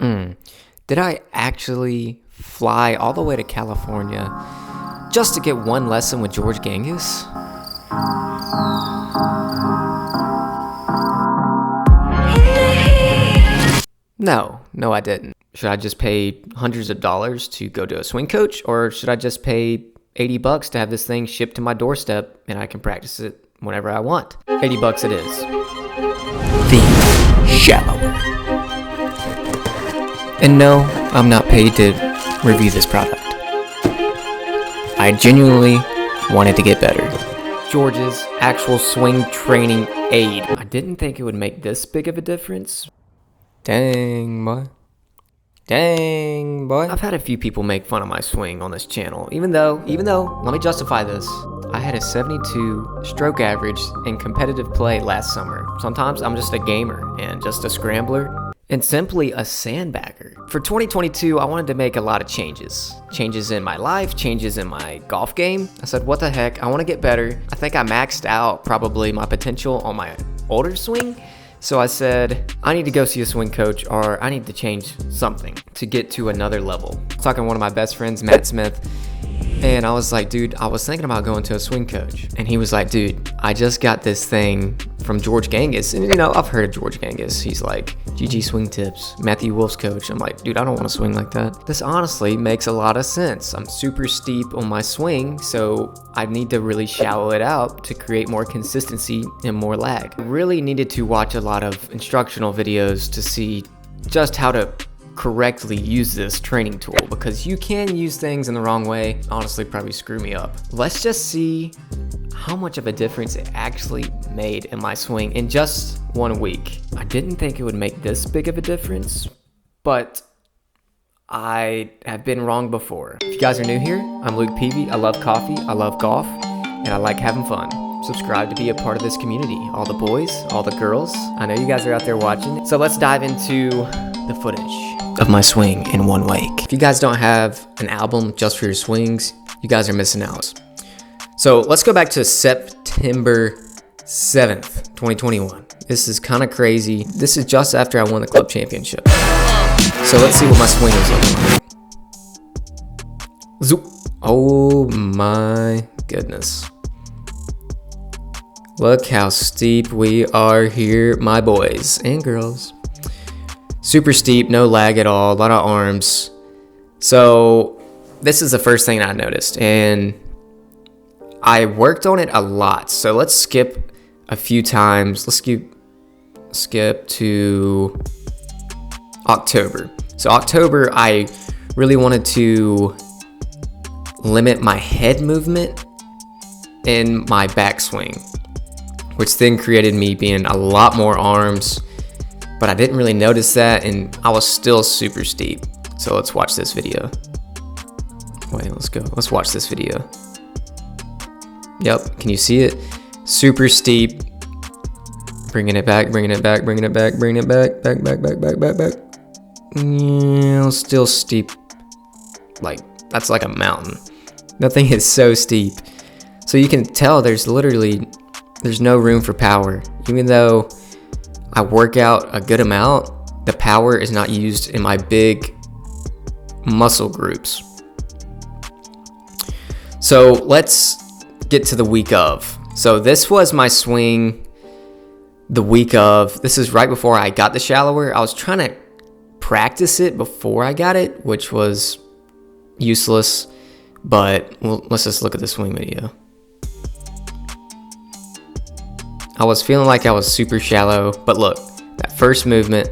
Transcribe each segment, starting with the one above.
Did I actually fly all the way to California just to get one lesson with George Gankas? No, I didn't. Should I just pay hundreds of dollars to go to a swing coach, or should I just pay $80 to have this thing shipped to my doorstep and I can practice it whenever I want? $80 it is. The Shallower. And no, I'm not paid to review this product. I genuinely wanted to get better. George's actual swing training aid. I didn't think it would make this big of a difference. Dang, boy. I've had a few people make fun of my swing on this channel, even though, let me justify this. I had a 72 stroke average in competitive play last summer. Sometimes I'm just a gamer and just a scrambler and simply a sandbagger. For 2022, I wanted to make a lot of changes. Changes in my life, changes in my golf game. I said, what the heck, I want to get better. I think I maxed out probably my potential on my older swing. So I said, I need to go see a swing coach, or I need to change something to get to another level. I was talking to one of my best friends, Matt Smith, and I was like, dude, I was thinking about going to a swing coach. And he was like, dude, I just got this thing from George Gankas. And I've heard of George Gankas. He's like, GG Swing Tips, Matthew Wolf's coach. I'm like, dude, I don't want to swing like that. This honestly makes a lot of sense. I'm super steep on my swing, so I need to really shallow it out to create more consistency and more lag. I really needed to watch a lot of instructional videos to see just how to correctly use this training tool, because you can use things in the wrong way, honestly probably screw me up. Let's just see how much of a difference it actually made in my swing in just 1 week. I didn't think it would make this big of a difference, but I have been wrong before. If you guys are new here, I'm Luke Peavy. I love coffee, I love golf, and I like having fun. Subscribe to be a part of this community. All the boys, all the girls, I know you guys are out there watching. So let's dive into the footage of my swing in 1 week. If you guys don't have an album just for your swings, you guys are missing out. So let's go back to September 7th, 2021. This is kind of crazy. This is just after I won the club championship. So let's see what my swing is looking like. Zoop. Oh my goodness. Look how steep we are here, my boys and girls. Super steep, no lag at all, a lot of arms. So this is the first thing I noticed, and I worked on it a lot. So let's skip a few times. Let's skip to October. So October, I really wanted to limit my head movement in my backswing, which then created me being a lot more arms. But I didn't really notice that, and I was still super steep. So let's watch this video. Wait, let's watch this video. Yep, can you see it? Super steep. Bringing it back. Back. Yeah, still steep. Like, that's like a mountain. Nothing is so steep. So you can tell there's no room for power. Even though I work out a good amount, the power is not used in my big muscle groups. So let's get to the week of. So this was my swing the week of. This is right before I got the shallower. I was trying to practice it before I got it, which was useless. But let's just look at the swing video. I was feeling like I was super shallow, but look, that first movement,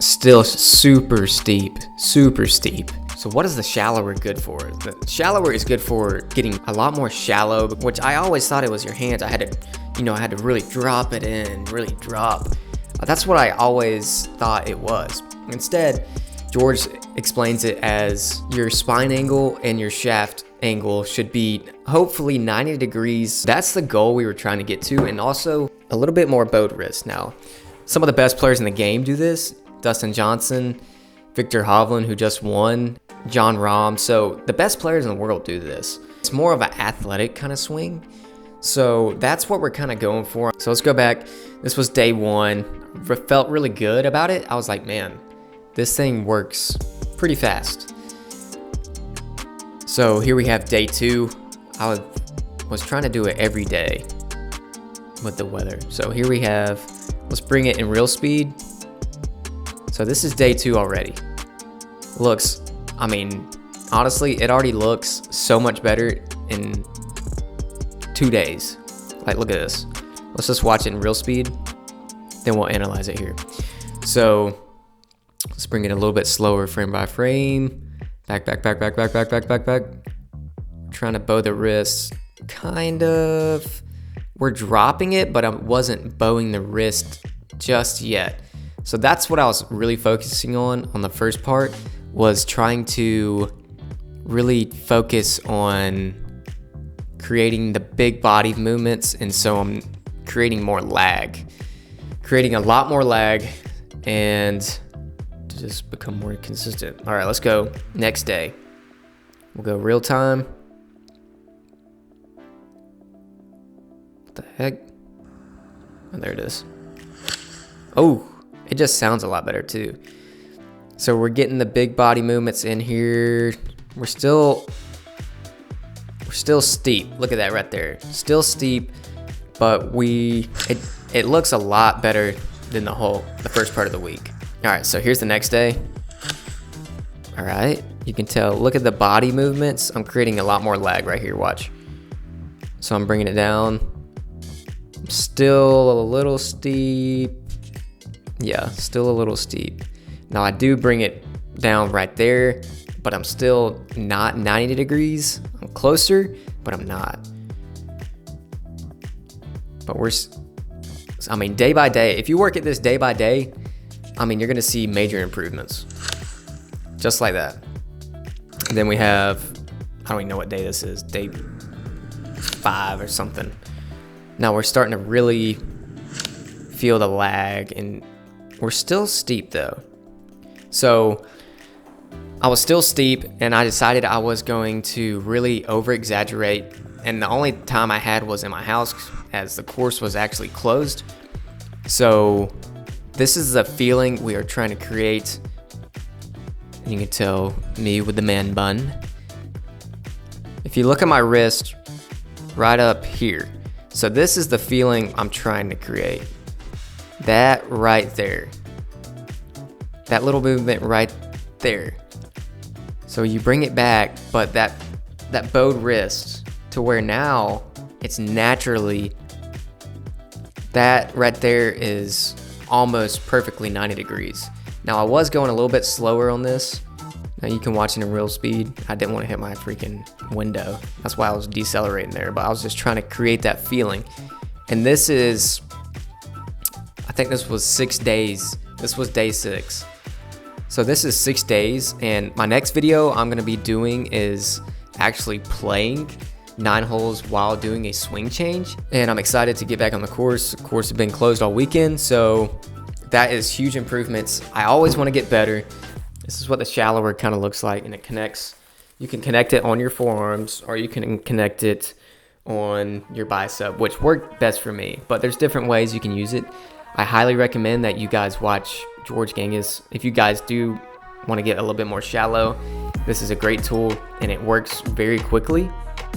still super steep. So what is the shallower good for? The shallower is good for getting a lot more shallow, which I always thought it was your hands. I had to really drop it in, really drop. That's what I always thought it was. Instead, George explains it as your spine angle and your shaft angle should be hopefully 90 degrees. That's the goal we were trying to get to, and also a little bit more boat wrist. Now, some of the best players in the game do this. Dustin Johnson, Victor Hovland, who just won, John Rahm. So the best players in the world do this. It's more of an athletic kind of swing. So that's what we're kind of going for. So let's go back. This was day 1. Felt really good about it. I was like, man, this thing works pretty fast. So here we have day 2. I was trying to do it every day with the weather. So here we have, let's bring it in real speed. So this is day 2 already. Looks, I mean, honestly, it already looks so much better in 2 days. Like, look at this. Let's just watch it in real speed, then we'll analyze it here. So let's bring it a little bit slower, frame by frame. Back. Trying to bow the wrist, kind of. We're dropping it, but I wasn't bowing the wrist just yet. So that's what I was really focusing on the first part, was trying to really focus on creating the big body movements. And so I'm creating more lag, creating a lot more lag, and to just become more consistent. All right, let's go next day. We'll go real time. What the heck? Oh, there it is. Oh, it just sounds a lot better too. So we're getting the big body movements in here. We're still steep. Look at that right there. Still steep, but it looks a lot better than the first part of the week. All right, so here's the next day. All right, you can tell, look at the body movements. I'm creating a lot more lag right here, watch. So I'm bringing it down. I'm still a little steep. Yeah, still a little steep. Now I do bring it down right there, but I'm still not 90 degrees. I'm closer, but I'm not. But I mean, day by day, if you work at this day by day, I mean, you're gonna see major improvements. Just like that. And then we have, I don't even know what day this is, day 5 or something. Now we're starting to really feel the lag, and we're still steep though. So I was still steep, and I decided I was going to really over exaggerate. And the only time I had was in my house, as the course was actually closed. So this is the feeling we are trying to create. You can tell me with the man bun. If you look at my wrist right up here, so this is the feeling I'm trying to create. That right there. That little movement right there. So you bring it back, but that bowed wrist to where now it's naturally, that right there is almost perfectly 90 degrees. Now I was going a little bit slower on this. Now you can watch it in real speed. I didn't want to hit my freaking window. That's why I was decelerating there, but I was just trying to create that feeling. And this is, I think this was 6 days. This was day 6. So this is 6 days, and my next video I'm gonna be doing is actually playing 9 holes while doing a swing change. And I'm excited to get back on the course. The course has been closed all weekend, so that is huge improvements. I always wanna get better. This is what the shallower kind of looks like, and it connects. You can connect it on your forearms, or you can connect it on your bicep, which worked best for me, but there's different ways you can use it. I highly recommend that you guys watch George Gankas. If you guys do want to get a little bit more shallow, this is a great tool, and it works very quickly.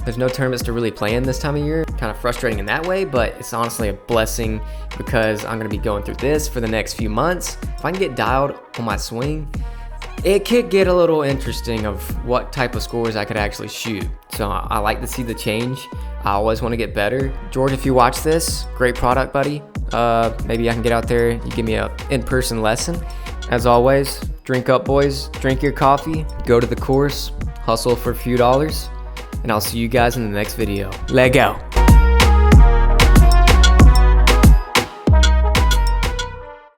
There's no tournaments to really play in this time of year. Kind of frustrating in that way, but it's honestly a blessing because I'm going to be going through this for the next few months. If I can get dialed on my swing, it could get a little interesting of what type of scores I could actually shoot. So I like to see the change. I always want to get better. George, if you watch this, great product, buddy. Maybe I can get out there, you give me a in-person lesson. As always, drink up, boys, drink your coffee, go to the course, hustle for a few dollars, and I'll see you guys in the next video. Let go.